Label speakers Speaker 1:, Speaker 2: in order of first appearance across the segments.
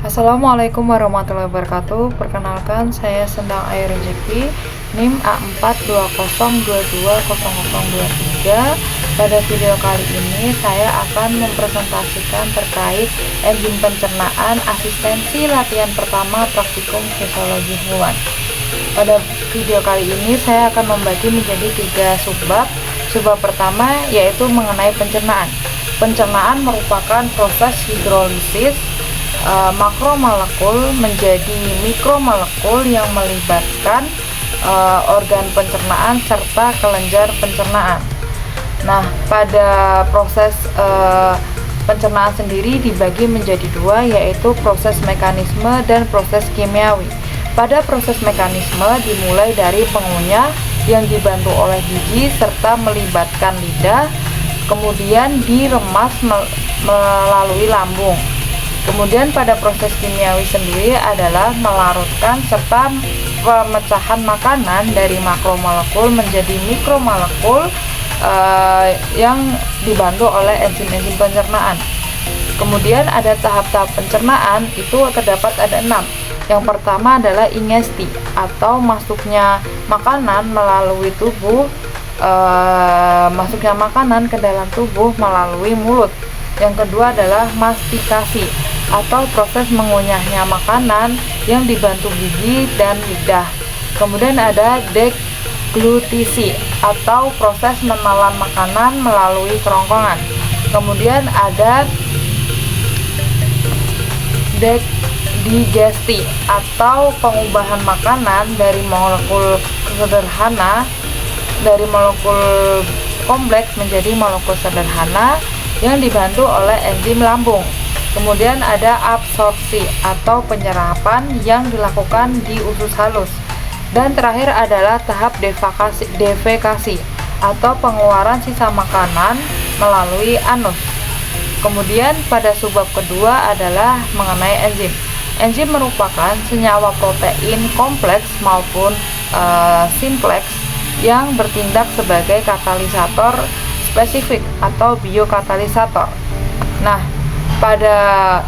Speaker 1: Assalamualaikum warahmatullahi wabarakatuh. Perkenalkan, saya Sendang Ayu Rezeki, NIM A420220023. Pada video kali ini saya akan mempresentasikan terkait enzim pencernaan asistensi latihan pertama praktikum fisiologi hewan. Pada video kali ini saya akan membagi menjadi 3 subbab. Subbab pertama yaitu mengenai pencernaan. Pencernaan merupakan proses hidrolisis makromolekul menjadi mikromolekul yang melibatkan organ pencernaan serta kelenjar pencernaan. Nah, pada proses pencernaan sendiri dibagi menjadi 2, yaitu proses mekanisme dan proses kimiawi. Pada proses mekanisme dimulai dari pengunyah yang dibantu oleh gigi serta melibatkan lidah, kemudian diremas melalui lambung. Kemudian pada proses kimiawi sendiri adalah melarutkan serta pemecahan makanan dari makromolekul menjadi mikromolekul yang dibantu oleh enzim-enzim pencernaan. Kemudian ada tahap-tahap pencernaan, itu terdapat ada 6. Yang pertama adalah ingesti atau masuknya makanan melalui tubuh, masuknya makanan ke dalam tubuh melalui mulut. Yang kedua adalah mastikasi atau proses mengunyahnya makanan yang dibantu gigi dan lidah. Kemudian ada deglutisi atau proses menelan makanan melalui kerongkongan. Kemudian ada digesti atau pengubahan makanan dari molekul sederhana dari molekul kompleks menjadi molekul sederhana yang dibantu oleh enzim lambung. Kemudian ada absorpsi atau penyerapan yang dilakukan di usus halus. Dan terakhir adalah tahap defekasi atau pengeluaran sisa makanan melalui anus. Kemudian pada subbab kedua adalah mengenai enzim. Enzim merupakan senyawa protein kompleks maupun simpleks yang bertindak sebagai katalisator spesifik atau biokatalisator. Nah, pada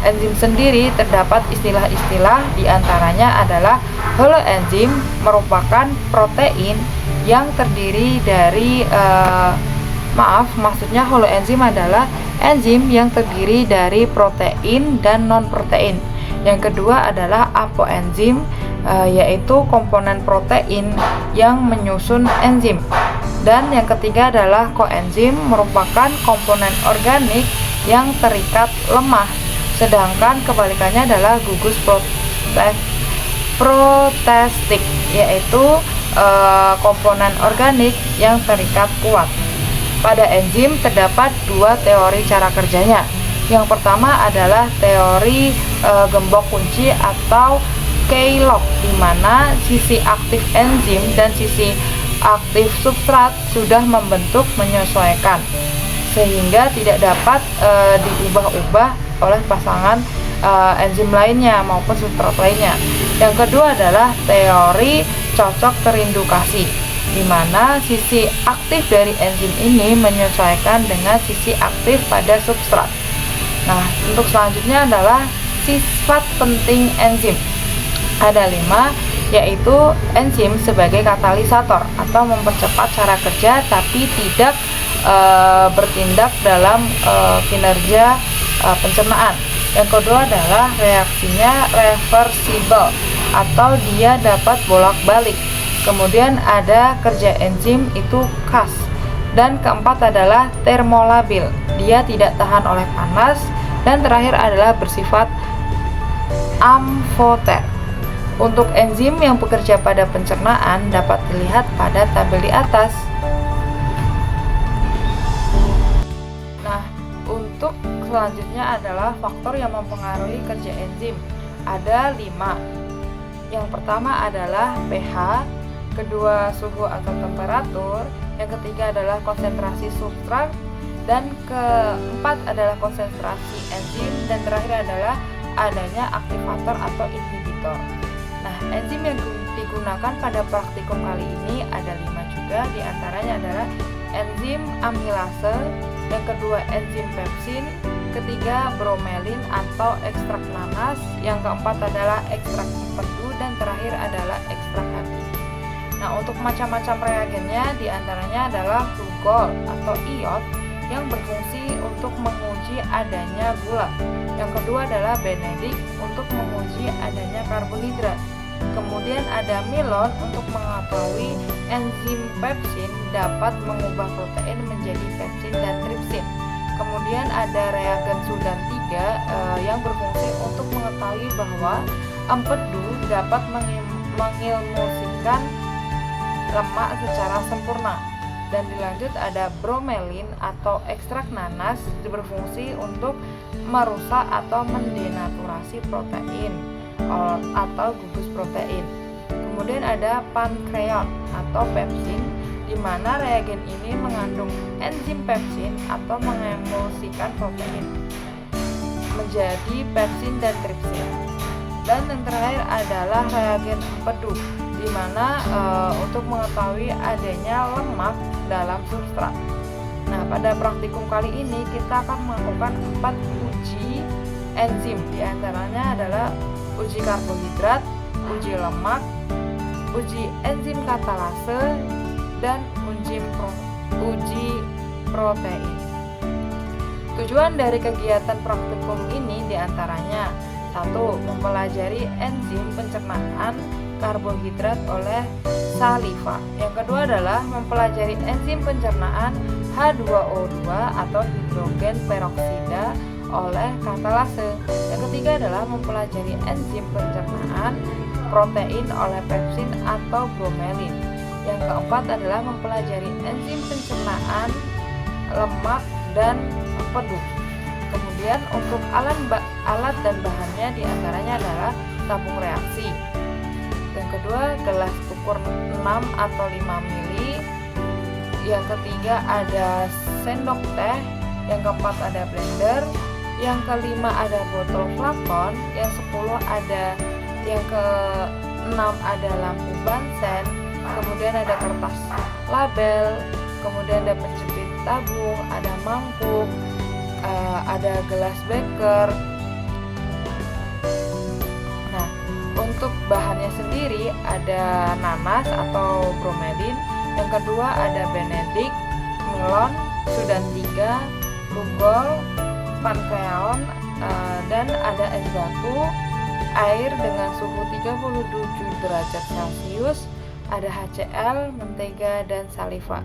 Speaker 1: enzim sendiri terdapat istilah-istilah, diantaranya adalah holoenzim merupakan protein yang terdiri dari maksudnya holoenzim adalah enzim yang terdiri dari protein dan non-protein. Yang kedua adalah apoenzim, yaitu komponen protein yang menyusun enzim. Dan yang ketiga adalah koenzim, merupakan komponen organik yang terikat lemah, sedangkan kebalikannya adalah gugus protestik, yaitu komponen organik yang terikat kuat. Pada enzim terdapat 2 teori cara kerjanya. Yang pertama adalah teori gembok kunci atau Key-lock, di mana sisi aktif enzim dan sisi aktif substrat sudah membentuk menyesuaikan sehingga tidak dapat diubah-ubah oleh pasangan enzim lainnya maupun substrat lainnya. Yang kedua adalah teori cocok terindukasi, di mana sisi aktif dari enzim ini menyesuaikan dengan sisi aktif pada substrat. Nah, untuk selanjutnya adalah sifat penting enzim. Ada 5, yaitu enzim sebagai katalisator atau mempercepat cara kerja tapi tidak bertindak dalam kinerja pencernaan. Yang kedua adalah reaksinya reversibel atau dia dapat bolak-balik. Kemudian ada kerja enzim itu khas. Dan keempat adalah termolabil, dia tidak tahan oleh panas. Dan terakhir adalah bersifat amfoter. Untuk enzim yang bekerja pada pencernaan dapat dilihat pada tabel di atas. Nah, untuk selanjutnya adalah faktor yang mempengaruhi kerja enzim. Ada 5. Yang pertama adalah pH, kedua suhu atau temperatur, yang ketiga adalah konsentrasi substrat, dan keempat adalah konsentrasi enzim, dan terakhir adalah adanya aktivator atau inhibitor. Nah, enzim yang digunakan pada praktikum kali ini ada 5 juga, diantaranya adalah enzim amilase, yang kedua enzim pepsin, ketiga bromelin atau ekstrak nanas, yang keempat adalah ekstrak empedu, dan terakhir adalah ekstrak hati. Nah, untuk macam-macam reagennya diantaranya adalah glukol atau iot yang berfungsi untuk menguji adanya gula. Yang kedua adalah benedik untuk menguji adanya karbohidrat. Kemudian ada milon untuk mengetahui enzim pepsin dapat mengubah protein menjadi pepsin dan tripsin. Kemudian ada reagen Sudan 3 yang berfungsi untuk mengetahui bahwa empedu dapat mengilmusikan lemak secara sempurna. Dan dilanjut ada bromelin atau ekstrak nanas berfungsi untuk merusak atau mendenaturasi protein atau gugus protein. Kemudian ada pankreon atau pepsin, di mana reagen ini mengandung enzim pepsin atau mengemulsikan protein menjadi pepsin dan tripsin. Dan yang terakhir adalah reagen empedu, di mana untuk mengetahui adanya lemak dalam substrat. Nah, pada praktikum kali ini kita akan melakukan 4 uji enzim. Di antaranya adalah uji karbohidrat, uji lemak, uji enzim katalase, dan uji protein. Tujuan dari kegiatan praktikum ini diantaranya: 1. Mempelajari enzim pencernaan karbohidrat oleh saliva. Yang kedua adalah mempelajari enzim pencernaan H2O2 atau hidrogen peroksida oleh katalase. Yang ketiga adalah mempelajari enzim pencernaan protein oleh pepsin atau bromelin. Yang keempat adalah mempelajari enzim pencernaan lemak dan empedu. Kemudian untuk alat dan bahannya diantaranya adalah tabung reaksi. Yang kedua, gelas ukur 6 atau 5 mili. Yang ketiga ada sendok teh. Yang keempat ada blender. Yang kelima ada botol flakon. Yang 10 ada, yang ke-6 ada lampu bansen. Kemudian ada kertas label. Kemudian ada penjepit tabung, ada mangkuk, ada gelas beker. Untuk bahannya sendiri ada nanas atau bromelin. Yang kedua ada benedik, milon, Sudan 3, glukol, pankreon, dan ada es batu, air dengan suhu 37 derajat Celcius, ada HCl, mentega, dan saliva.